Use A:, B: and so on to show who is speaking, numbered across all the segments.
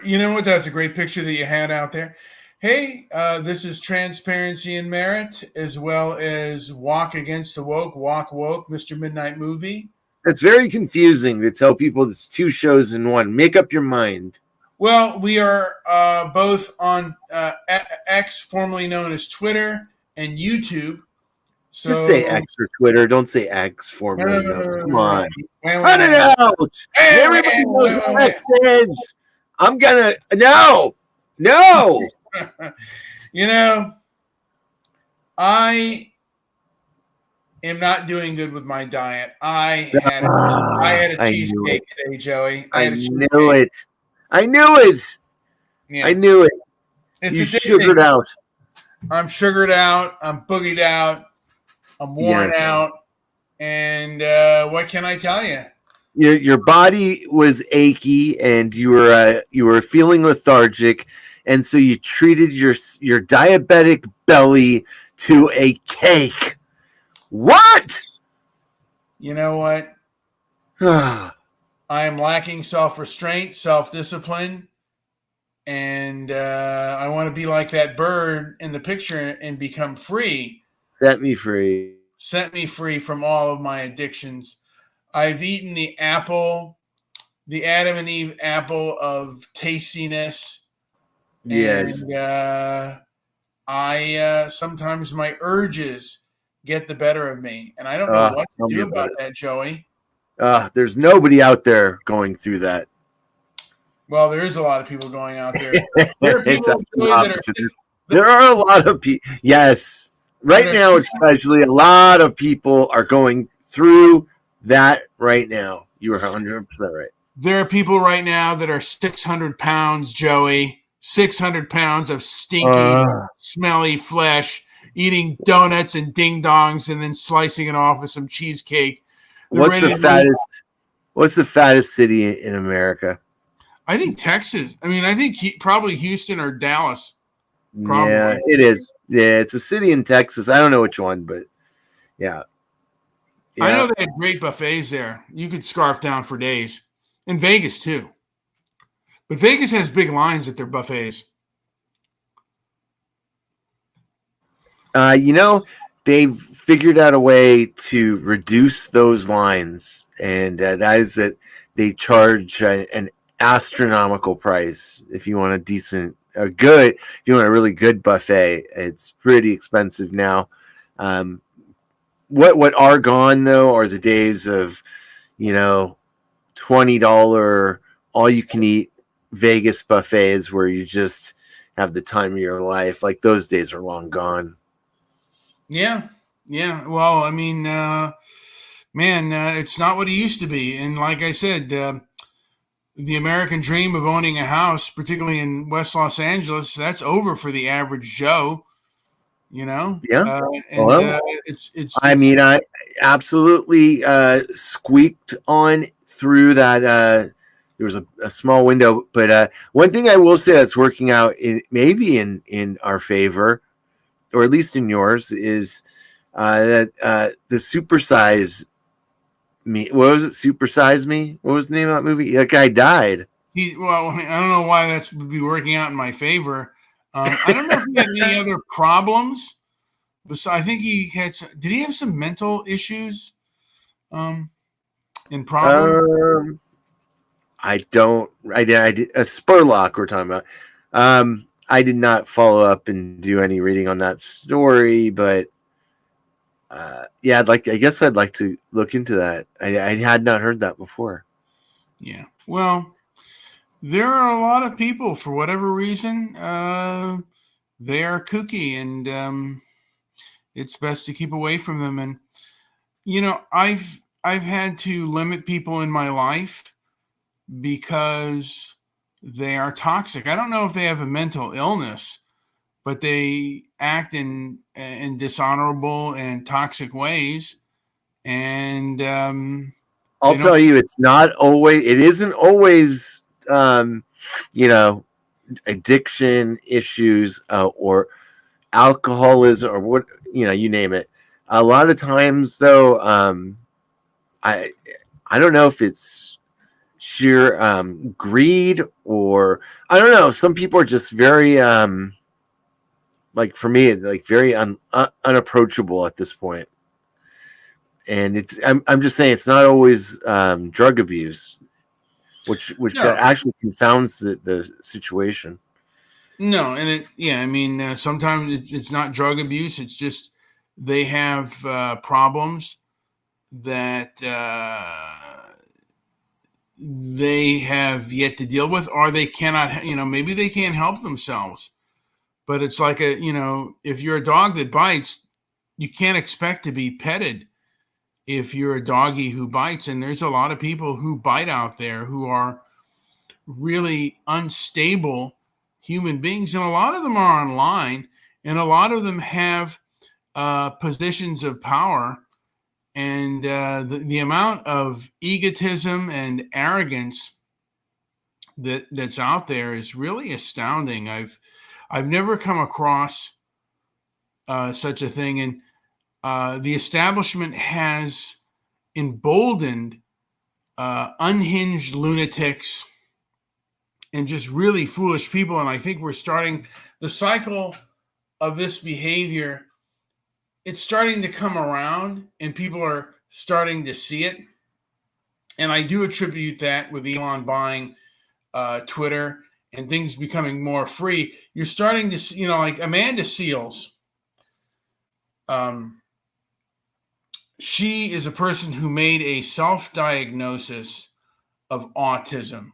A: You know what? That's a great picture that you had out there. Hey, this is Transparency and Merit, as well as Walk Against the Woke, Walk Woke, Mr. Midnight Movie.
B: It's very confusing to tell people it's two shows in one. Make up your mind.
A: Well, we are both on X, formerly known as Twitter, and YouTube. So,
B: Just say X or Twitter. Don't say X,
A: no, no,
B: formerly
A: no,
B: known.
A: no, no,
B: Come
A: no.
B: on. Cut it out.
A: Wait,
B: Everybody knows
A: wait,
B: what
A: wait,
B: X is. I'm going to. No. No.
A: You know, I am not doing good with my diet. I had a
B: I knew
A: cheesecake
B: it.
A: today, Joey.
B: I
A: had a
B: knew
A: cheesecake.
B: it. I knew it.
A: Yeah,
B: I knew it.
A: it's
B: You
A: addicting.
B: sugared out.
A: I'm sugared out. I'm boogied out. I'm worn
B: Yes.
A: out. And what can I tell you?
B: Your body was achy and you were feeling lethargic, and so you treated your diabetic belly to a cake. What?
A: You know what? I am lacking self-restraint, self-discipline, and I want to be like that bird in the picture and become free.
B: Set me free.
A: Set me free from all of my addictions. I've eaten the apple, the Adam and Eve apple of tastiness,
B: Yes.
A: and I sometimes my urges get the better of me, and I don't know what to
B: Tell me
A: do
B: about
A: about
B: it.
A: that, Joey.
B: There's nobody out there going through that.
A: Well, there is a lot of people going out there. There are
B: It's
A: people,
B: actually
A: Joey, that are
B: opposite. There are a lot of people. Yes. Right
A: that are
B: now, especially, a lot of people are going through that right now. You are 100% right.
A: there are people right now that are 600 pounds, Joey. 600 pounds of stinky, smelly flesh, eating donuts and ding dongs, and then slicing it off with some cheesecake. They're
B: What's the
A: ready to-
B: fattest? What's the fattest city in America?
A: I think Texas. I mean, I think probably Houston or Dallas. Probably.
B: Yeah, it is. Yeah, it's a city in Texas. I don't know which one, but yeah.
A: I know they had great buffets there. You could scarf down for days. In Vegas, too. But Vegas has big lines at their buffets.
B: They've figured out a way to reduce those lines, and that is that they charge an astronomical price if you want if you want a really good buffet. It's pretty expensive now. What are gone though are the days of $20 all you can eat Vegas buffets where you just have the time of your life. Like, those days are long gone.
A: Yeah. Well, I mean, man, it's not what it used to be. And like I said, the American dream of owning a house, particularly in West Los Angeles, that's over for the average Joe.
B: Yeah.
A: It's.
B: I mean, I absolutely squeaked on through that. There was a small window, but one thing I will say that's working out maybe in our favor, or at least in yours, is that the Supersize Me. What was it? Supersize Me? What was the name of that movie? That guy died.
A: Well, I don't know why that would be working out in my favor. I don't know if he had any other problems. I think he had. Did he have some mental issues? And problems.
B: I did. Spurlock we're talking about. I did not follow up and do any reading on that story, but yeah, I guess I'd like to look into that. I had not heard that before.
A: Yeah. Well, there are a lot of people, for whatever reason, they are kooky, and it's best to keep away from them. And I've had to limit people in my life because they are toxic. I don't know if they have a mental illness, but they act in dishonorable and toxic ways. And
B: I'll tell you, it isn't always, addiction issues or alcoholism or what, you name it. A lot of times though, I don't know if it's sheer greed, or I don't know. Some people are just very like for me, like very unapproachable at this point. And I'm just saying it's not always drug abuse, which
A: No,
B: actually confounds the situation.
A: no, and I mean, sometimes it's not drug abuse. It's just they have problems that they have yet to deal with, or they cannot. Maybe they can't help themselves. But it's like if you're a dog that bites, you can't expect to be petted if you're a doggy who bites. And there's a lot of people who bite out there who are really unstable human beings. And a lot of them are online, and a lot of them have positions of power. And the amount of egotism and arrogance that's out there is really astounding. I've never come across such a thing. And the establishment has emboldened unhinged lunatics and just really foolish people. And I think we're starting the cycle of this behavior. It's starting to come around, and people are starting to see it. And I do attribute that with Elon buying Twitter and things becoming more free. You're starting to see, like Amanda Seales. She is a person who made a self-diagnosis of autism,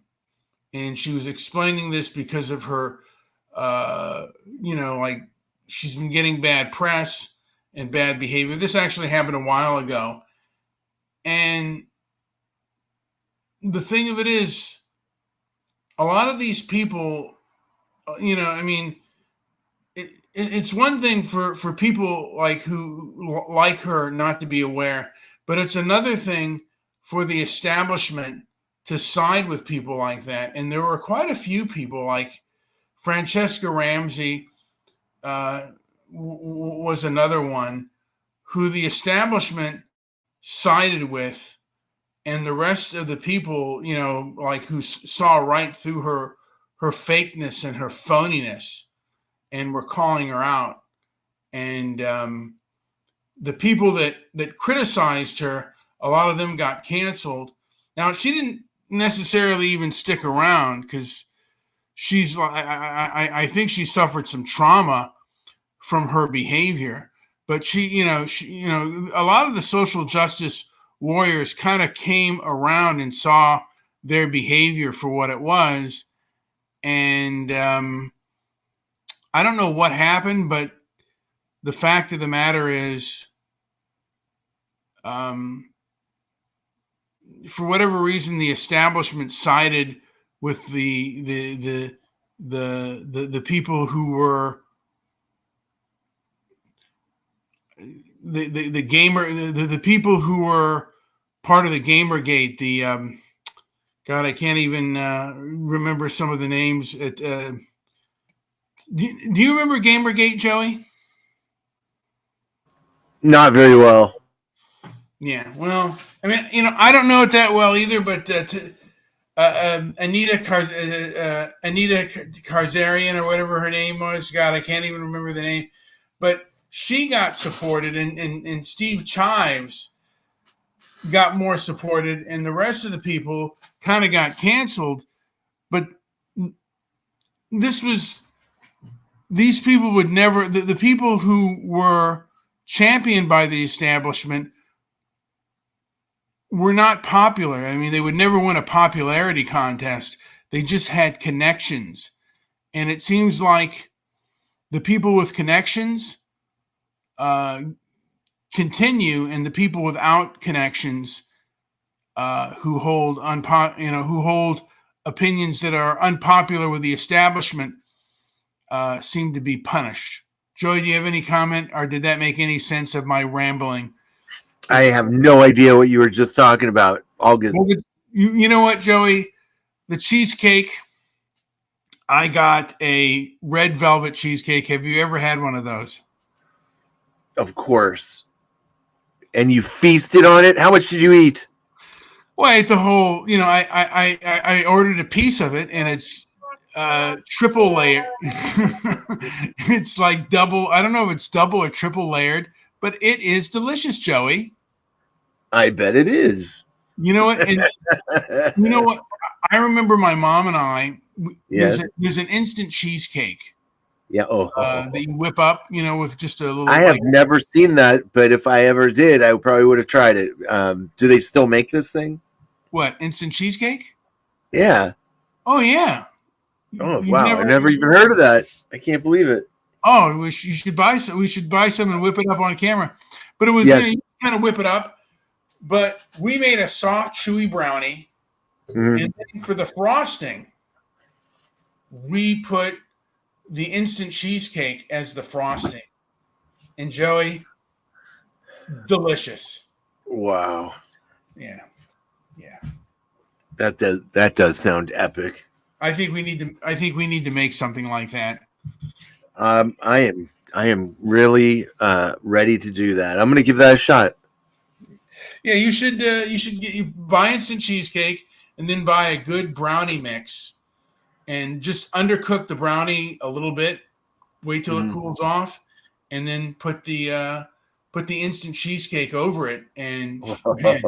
A: and she was explaining this because of her, like she's been getting bad press and bad behavior. This actually happened a while ago, and the thing of it is, a lot of these people, I mean, it's one thing for people who like her not to be aware, but it's another thing for the establishment to side with people like that. And there were quite a few people, like Francesca Ramsey was another one, who the establishment sided with, and the rest of the people, who saw right through her fakeness and her phoniness, and were calling her out. And the people that criticized her, a lot of them got canceled. Now, she didn't necessarily even stick around, because I think she suffered some trauma from her behavior. But she, a lot of the social justice warriors kind of came around and saw their behavior for what it was. And I don't know what happened, but the fact of the matter is, for whatever reason, the establishment sided with the people who were the gamer, the people who were part of the Gamergate. The God, I can't even remember some of the names. Do you remember Gamergate, Joey?
B: Not very well.
A: Yeah, well, I mean, I don't know it that well either, but Anita Karzarian, or whatever her name was, God, I can't even remember the name, but she got supported, and Steve Chives got more supported, and the rest of the people kind of got canceled. But these people would never, the people who were championed by the establishment were not popular. I mean, they would never win a popularity contest. They just had connections. And it seems like the people with connections continue, and the people without connections who hold opinions that are unpopular with the establishment seem to be punished. Joey, do you have any comment, or did that make any sense of my rambling?
B: I have no idea what you were just talking about. All good.
A: Well, you know what, Joey? The cheesecake, I got a red velvet cheesecake. Have you ever had one of those?
B: Of course. And you feasted on it? How much did you eat?
A: Well, I ate the whole. I ordered a piece of it, and it's triple layer. It's like double. I don't know if it's double or triple layered, but it is delicious, Joey.
B: I bet it is.
A: You know what? And you know what? I remember my mom and I.
B: Yes.
A: There's an instant cheesecake
B: Yeah. Oh,
A: that you whip up, with just a little.
B: I have never seen that, but if I ever did, I probably would have tried it. Do they still make this thing?
A: What, instant cheesecake?
B: Yeah.
A: Oh yeah.
B: Oh
A: You've
B: wow! I never even heard of that. I can't believe it.
A: Oh, you should buy some. We should buy some and whip it up on camera. But it was you kind of whip it up. But we made a soft, chewy brownie, and then for the frosting, we put the instant cheesecake as the frosting. And Joey, delicious.
B: Wow.
A: Yeah. Yeah.
B: That does sound epic.
A: I think we need to make something like that.
B: I am really ready to do that. I'm going to give that a shot.
A: Yeah, you should buy instant cheesecake and then buy a good brownie mix and just undercook the brownie a little bit. Wait till it cools off, and then put the instant cheesecake over it. And man,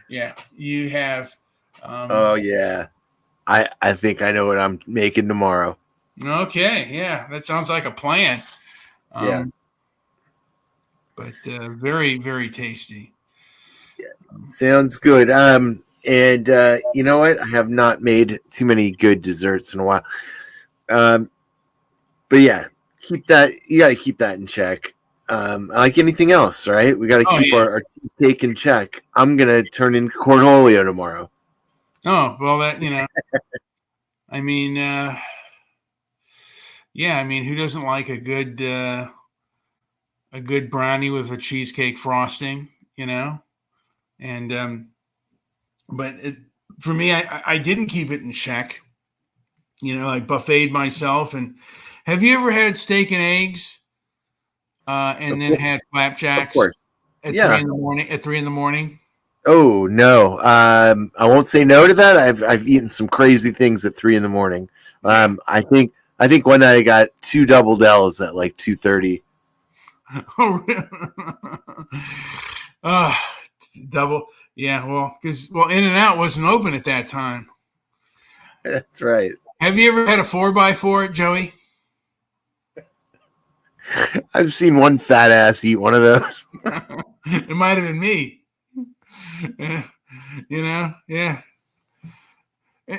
A: yeah, you have.
B: Oh yeah, I think I know what I'm making tomorrow.
A: Okay, yeah, that sounds like a plan.
B: Yeah,
A: but very, very tasty.
B: Sounds good. And you know what? I have not made too many good desserts in a while. But yeah, keep that. You got to keep that in check. Like anything else, right? We got to keep our cheesecake in check. I'm gonna turn into cornholio tomorrow.
A: Oh well, that I mean, yeah. I mean, who doesn't like a good brownie with a cheesecake frosting? And but for me, I didn't keep it in check. I buffeted myself. And have you ever had steak and eggs and then had flapjacks at 3 in the morning? At 3 in the morning?
B: Oh no, I won't say no to that. I've eaten some crazy things at 3 in the morning. I think one night I got 2 double Dells at like 2:30.
A: Oh, really? Double. Yeah, because In-N-Out wasn't open at that time.
B: That's right.
A: Have you ever had a 4x4, Joey?
B: I've seen one fat ass eat one of those.
A: It might have been me. Yeah.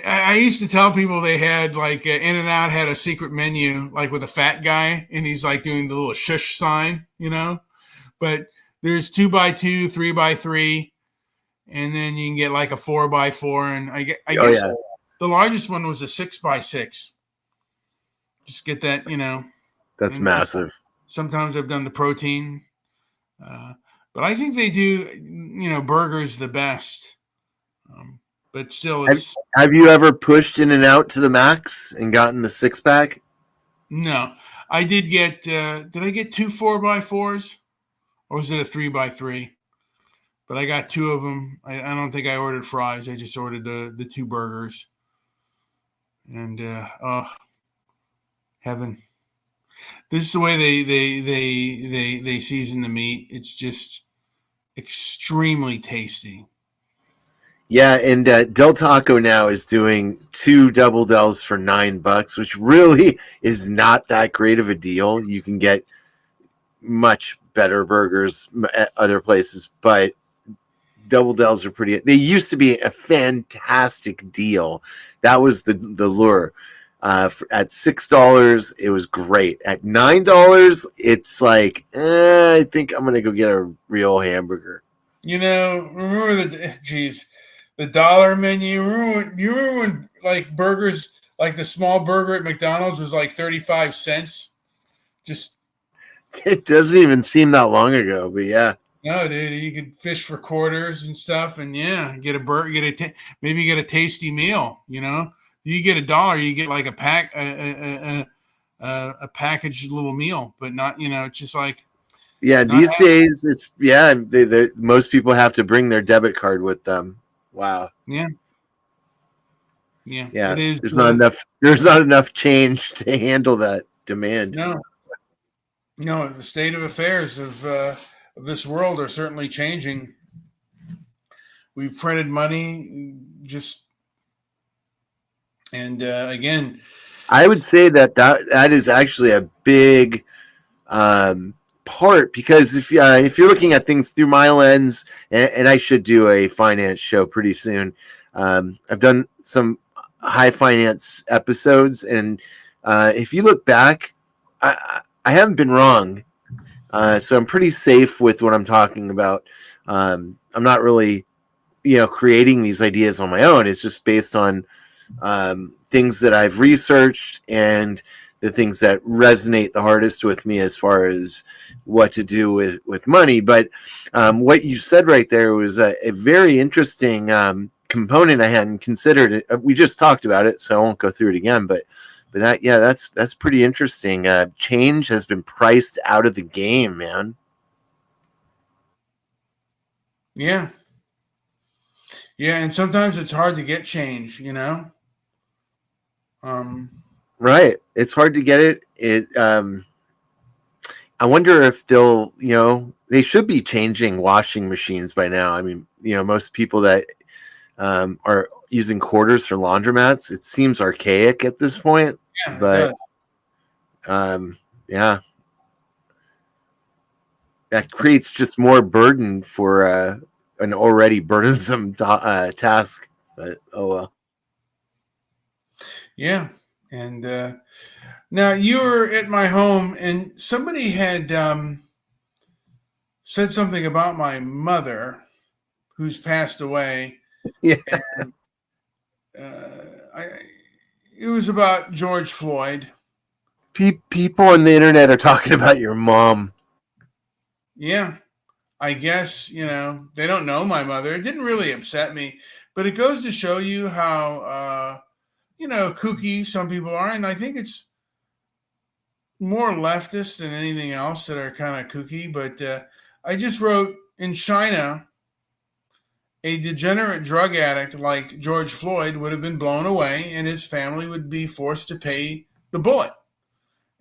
A: I used to tell people they had like In-N-Out had a secret menu, like with a fat guy, and he's like doing the little shush sign, But there's 2x2, 3x3, and then you can get like a 4x4, and I guess the largest one was a 6x6. Just get that,
B: That's massive.
A: Sometimes I've done the protein, but I think they do, burgers the best. But still,
B: have you ever pushed In-N-Out to the max and gotten the 6-pack?
A: No, I did get. Did I get 2 4x4s, or was it a 3x3? But I got 2 of them. I don't think I ordered fries. I just ordered the 2 burgers. And heaven! This is the way they season the meat. It's just extremely tasty.
B: Yeah, and Del Taco now is doing 2 double Dells for $9, which really is not that great of a deal. You can get much better burgers at other places, but double Dells are pretty. They used to be a fantastic deal. That was the lure. At $6, it was great. At $9, it's like, I think I'm gonna go get a real hamburger.
A: Remember the dollar menu. You remember when like burgers, like the small burger at McDonald's was like 35 cents?
B: It doesn't even seem that long ago, but yeah.
A: No, dude, you could fish for quarters and stuff, and get a burger, maybe get a tasty meal. You get $1, you get like a packaged little meal, but not, it's just like
B: Yeah,
A: Not
B: these days it's most people have to bring their debit card with them. Wow.
A: yeah, yeah.
B: Yeah,
A: It is.
B: there's not enough change to handle that demand.
A: No, no. The state of affairs of this world are certainly changing. We've printed money, just and again,
B: I would say that is actually a big part, because if you're looking at things through my lens, and I should do a finance show pretty soon. I've done some high finance episodes, and if you look back, I haven't been wrong. So I'm pretty safe with what I'm talking about. I'm not really, creating these ideas on my own. It's just based on things that I've researched and the things that resonate the hardest with me as far as what to do with money. But what you said right there was a very interesting component I hadn't considered. We just talked about it, so I won't go through it again. But that's pretty interesting. Change has been priced out of the game, man.
A: yeah, yeah. And sometimes it's hard to get change. Um,
B: Right. It's hard to get it. I wonder if they should be changing washing machines by now. I mean, most people that are using quarters for laundromats, it seems archaic at this point.
A: yeah, it
B: But
A: does.
B: yeah, that creates just more burden for an already burdensome task. But oh well.
A: Yeah, and now you were at my home, and somebody had said something about my mother, who's passed away.
B: Yeah.
A: I, it was about George Floyd.
B: People on the internet are talking about your mom.
A: Yeah, I guess they don't know my mother. It didn't really upset me, but it goes to show you how kooky some people are, and I think it's more leftist than anything else that are kind of kooky. But I just wrote, in China, a degenerate drug addict like George Floyd would have been blown away, and his family would be forced to pay the bullet.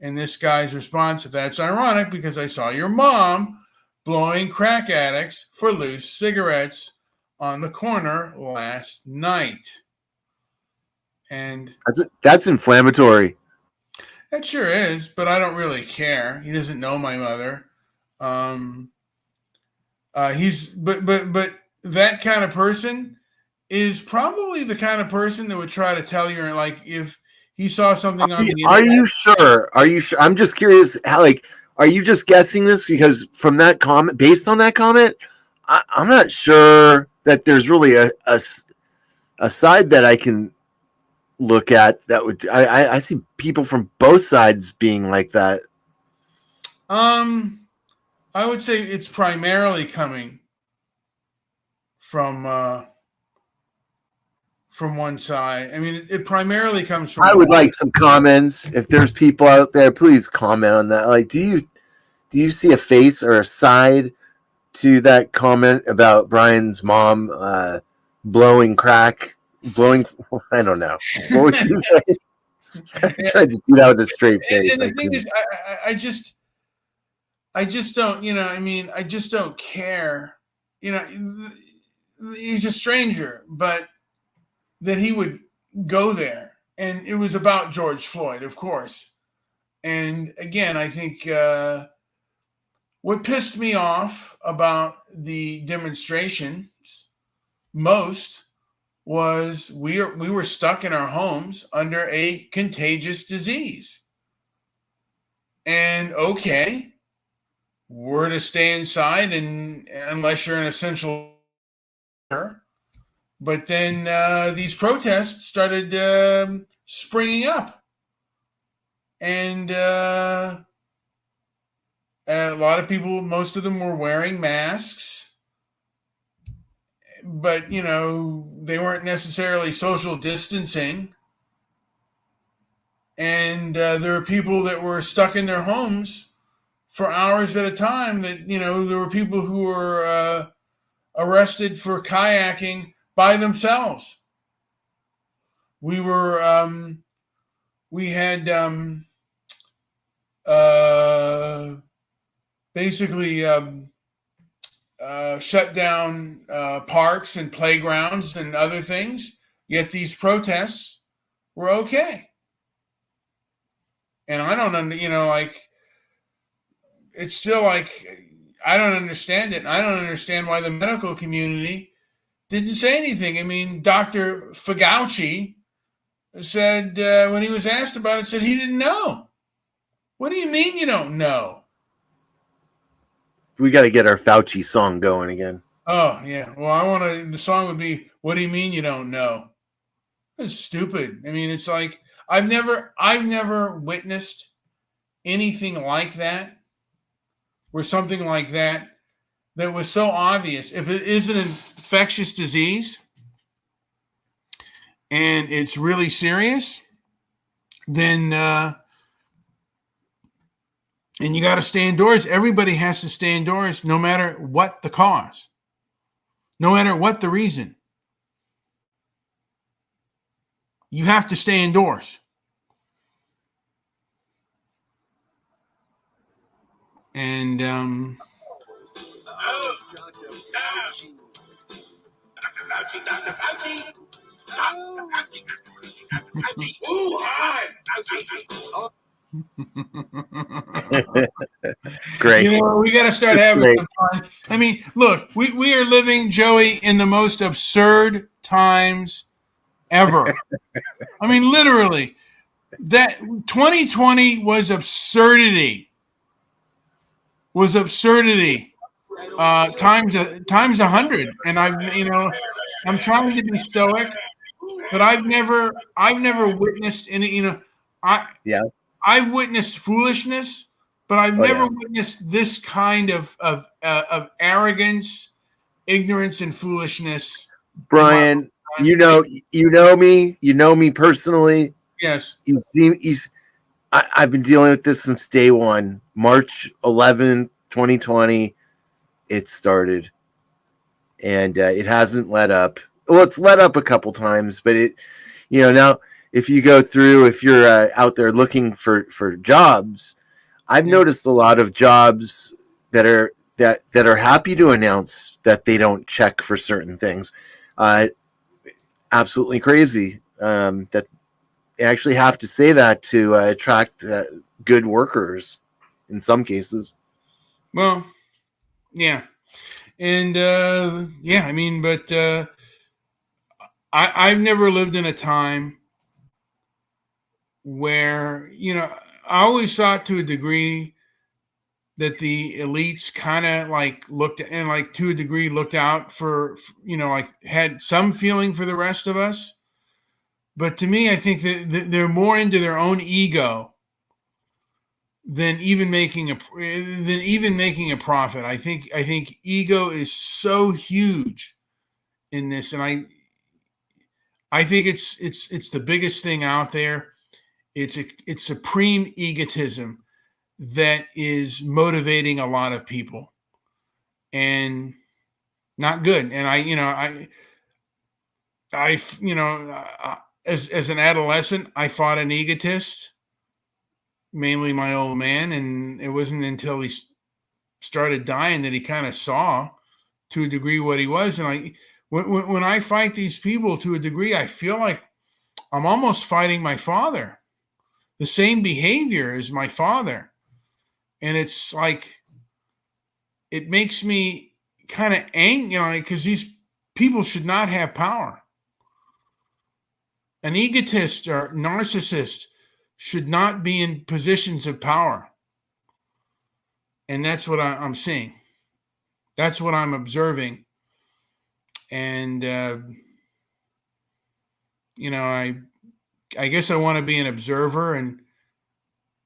A: And this guy's response: "That's ironic because I saw your mom blowing crack addicts for loose cigarettes on the corner last night." And
B: That's inflammatory.
A: that sure is, but I don't really care. He doesn't know my mother. He's but that kind of person is probably the kind of person that would try to tell you, like, if he saw something on the
B: Are
A: internet.
B: you sure? Are you sure? I'm just curious. How, are you just guessing this because from that comment, based on that comment, I'm not sure that there's really a side that I can look at that would. I see people from both sides being like that.
A: I would say it's primarily coming from one side. I mean, it primarily comes from.
B: I would like some comments. If there's people out there, please comment on that. Like, do you see a face or a side to that comment about Brian's mom blowing crack? I don't know. What would you say? I tried to do that with a straight face.
A: And the thing is, I just don't. I mean, I just don't care. He's a stranger, but that he would go there, and it was about George Floyd, of course. And again, I think what pissed me off about the demonstrations most was we were stuck in our homes under a contagious disease. And okay, we're to stay inside, and unless you're an essential worker. But then these protests started springing up, and a lot of people, most of them were wearing masks, but they weren't necessarily social distancing. And there were people that were stuck in their homes for hours at a time. That there were people who were arrested for kayaking by themselves. We had basically shut down parks and playgrounds and other things. Yet these protests were okay. And I don't it's still I don't understand it. I don't understand why the medical community didn't say anything. I mean, Dr. Fauci said, when he was asked about it, said he didn't know. What do you mean you don't know?
B: We got to get our Fauci song going again.
A: Oh, yeah. Well, the song would be, what do you mean you don't know? It's stupid. I mean, it's like, I've never witnessed anything like that, or something like that was so obvious. If it is an infectious disease and it's really serious, then and you got to stay indoors. Everybody has to stay indoors, no matter what the cause, no matter what the reason. You have to stay indoors. And Dr. Fauci.
B: Great.
A: We got to start having some fun. I mean, look, we are living, Joey, in the most absurd times ever. I mean, literally, that 2020 was absurdity. Times 100. And I'm trying to be stoic, but I've never witnessed any. I've witnessed foolishness, but I've never witnessed this kind of arrogance, ignorance, and foolishness.
B: Brian, you know me personally.
A: Yes.
B: I've been dealing with this since day one. March 11th, 2020, it started. And it hasn't let up. Well, it's let up a couple times, but now if you go through, if you're out there looking for jobs, I've noticed a lot of jobs that are happy to announce that they don't check for certain things. Absolutely crazy that they actually have to say that to attract good workers in some cases.
A: Well, yeah. And I mean, but I've never lived in a time where, I always thought to a degree that the elites kind of looked and to a degree looked out for, had some feeling for the rest of us. But to me, I think that they're more into their own ego than even making a profit. I think ego is so huge in this, and I think it's the biggest thing out there. It's supreme egotism that is motivating a lot of people, and not good. And as an adolescent, I fought an egotist, mainly my old man, and it wasn't until he started dying that he kind of saw to a degree what he was. And when I fight these people to a degree, I feel like I'm almost fighting my father, the same behavior as my father. And it's like, it makes me kind of angry, because these people should not have power. An egotist or narcissist should not be in positions of power. And that's what I'm seeing. That's what I'm observing. And, I guess I want to be an observer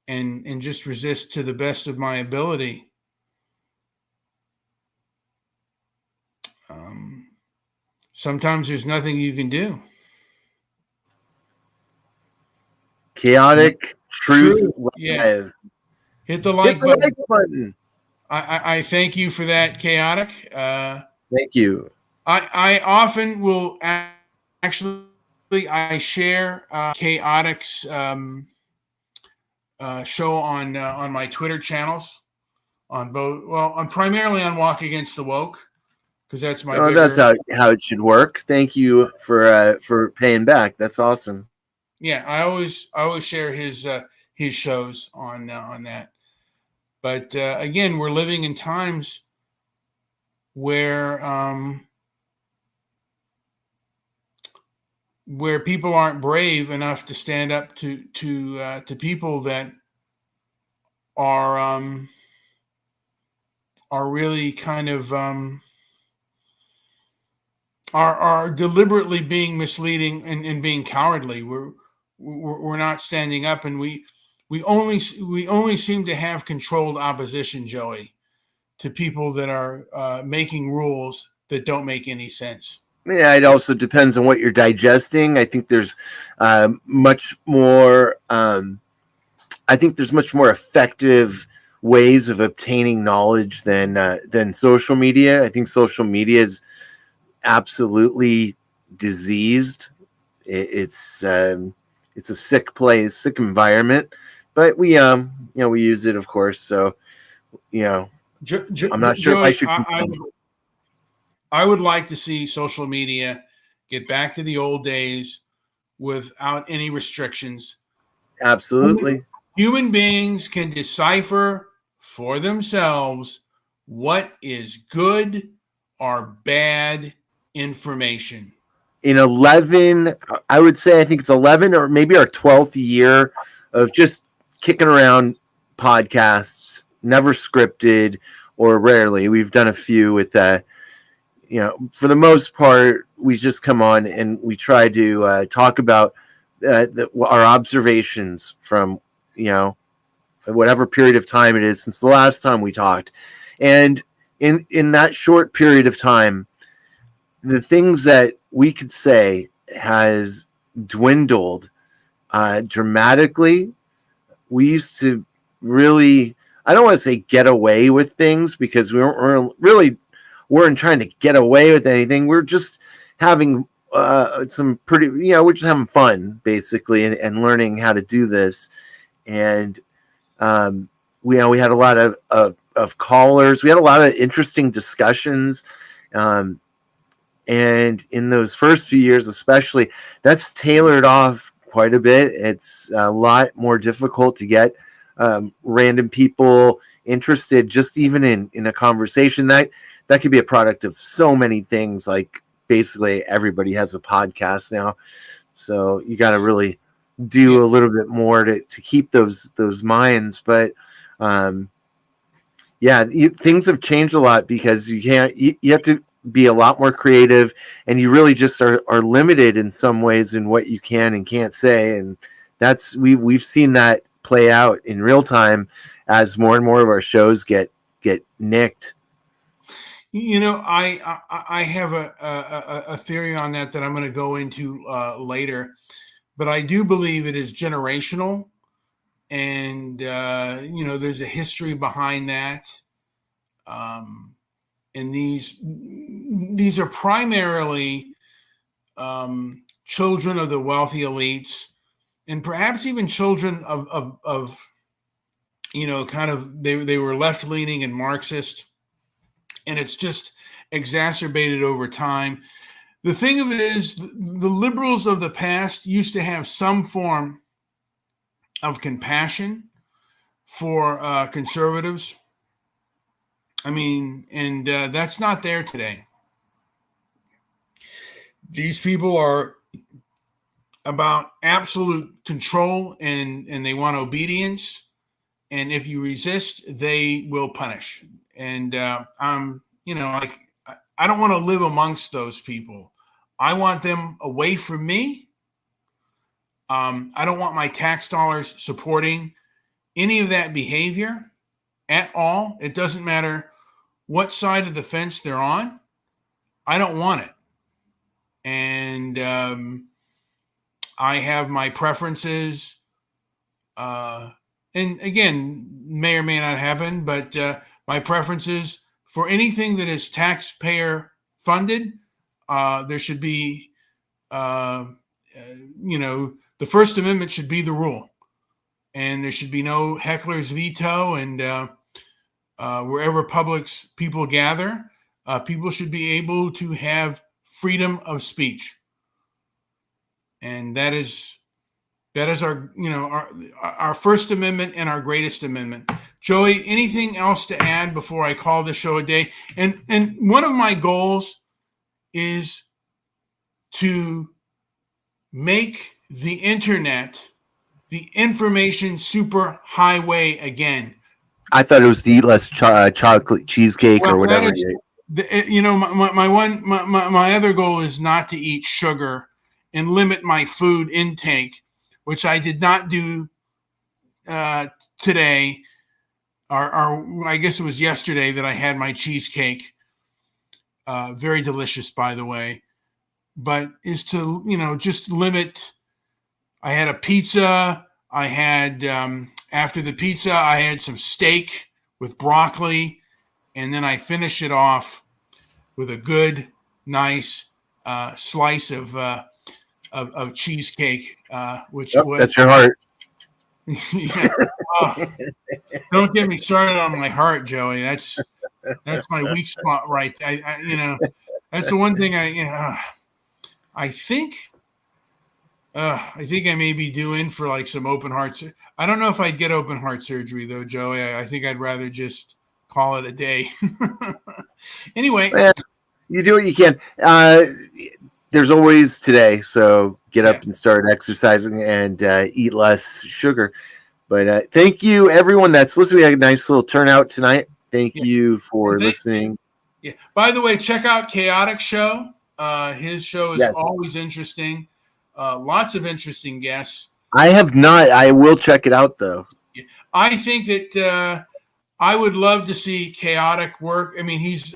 A: and just resist to the best of my ability. Sometimes there's nothing you can do.
B: Chaotic truth live.
A: Hit the
B: Hit
A: like
B: the
A: button.
B: like button.
A: I thank you for that, Chaotic.
B: Thank you.
A: I often will actually I share Chaotic's show on my Twitter channels on both. Well, I'm primarily on Walk Against the Woke because that's my
B: Oh, that's
A: bigger.
B: how it should work. Thank you for paying back. That's awesome.
A: Yeah, I always share his shows on that. But again, we're living in times where where people aren't brave enough to stand up to people that are are really kind of are deliberately being misleading and being cowardly. We're not standing up, and we only seem to have controlled opposition, Joey, to people that are making rules that don't make any sense.
B: Yeah, it also depends on what you're digesting. I think there's much more. I think there's much more effective ways of obtaining knowledge than social media. I think social media is absolutely diseased. It's a sick place, sick environment, but we use it, of course. So you know, I'm not sure if I
A: Joey,
B: should complain.
A: I would like to see social media get back to the old days without any restrictions.
B: Absolutely.
A: Human beings can decipher for themselves what is good or bad information.
B: In 11, I would say, I think it's 11 or maybe our 12th year of just kicking around podcasts, never scripted or rarely. We've done a few with for the most part, we just come on and we try to talk about our observations from, you know, whatever period of time it is since the last time we talked. And in that short period of time, the things that we could say has dwindled dramatically. We used to really, I don't want to say get away with things because we weren't trying to get away with anything. We're just having some pretty, we're just having fun basically and learning how to do this. And we had a lot of callers. We had a lot of interesting discussions. And in those first few years, especially, that's tailored off quite a bit. It's a lot more difficult to get random people interested, just even in a conversation. That could be a product of so many things. Like basically everybody has a podcast now, so you got to really do a little bit more to keep those minds. But things have changed a lot because you have to be a lot more creative, and you really just are limited in some ways in what you can and can't say. And that's we've seen that play out in real time as more and more of our shows get nicked.
A: I have a theory on that I'm going to go into later, but I do believe it is generational, and there's a history behind that. And these are primarily children of the wealthy elites, and perhaps even children of kind of they were left leaning and Marxist, and it's just exacerbated over time. The thing of it is, the liberals of the past used to have some form of compassion for conservatives. I mean, and that's not there today. These people are about absolute control, and they want obedience. And if you resist, they will punish. And like, I don't want to live amongst those people. I want them away from me. I don't want my tax dollars supporting any of that behavior at all. It doesn't matter what side of the fence they're on. I don't want it. And I have my preferences. and again, may or may not happen, but my preference is for anything that is taxpayer funded, there should be, the First Amendment should be the rule, and there should be no heckler's veto. And wherever people gather, people should be able to have freedom of speech, and that is our First Amendment and our greatest amendment. Joey, anything else to add before I call the show a day? And one of my goals is to make the internet the information super highway again.
B: I thought it was to eat less chocolate cheesecake or whatever.
A: My other goal is not to eat sugar and limit my food intake, which I did not do today, or I guess it was yesterday that I had my cheesecake. Very delicious, by the way. But is to, just limit. I had a pizza. I had, after the pizza, I had some steak with broccoli. And then I finished it off with a good, nice slice of cheesecake, which was,
B: that's your heart.
A: Yeah. Oh, don't get me started on my heart, Joey. That's my weak spot, right? That's the one thing I think I may be due in for like some open heart. I don't know if I'd get open heart surgery though, Joey. I think I'd rather just call it a day. Anyway,
B: you do what you can. There's always today, so get up and start exercising and eat less sugar. But thank you, everyone that's listening. We had a nice little turnout tonight. Thank you for listening.
A: Yeah. By the way, check out Chaotic Show. His show is always interesting. Lots of interesting guests.
B: I have not. I will check it out, though.
A: Yeah. I think that I would love to see Chaotic work. I mean, he's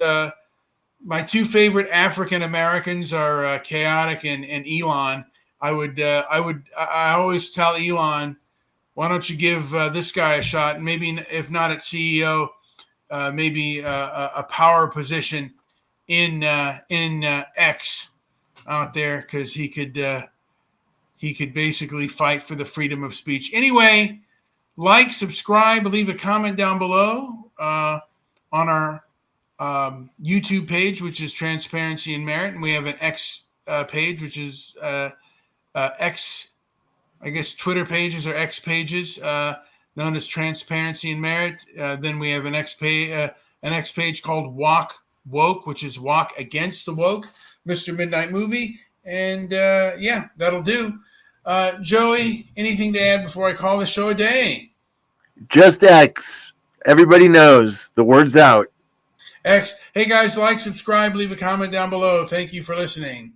A: my two favorite African Americans are Chaotic and Elon. I always tell Elon, why don't you give this guy a shot? Maybe if not at CEO, maybe a power position in X out there, because he could basically fight for the freedom of speech. Anyway, like, subscribe, leave a comment down below on our YouTube page, which is Transparency and Merit, and we have an X page, which is X. I guess Twitter pages or X pages known as Transparency and Merit. Then we have an X page called Walk Woke, which is Walk Against the Woke, Mr. Midnight Movie. And that'll do. Joey, anything to add before I call the show a day?
B: Just X. Everybody knows. The word's out.
A: X. Hey guys, like, subscribe, leave a comment down below. Thank you for listening.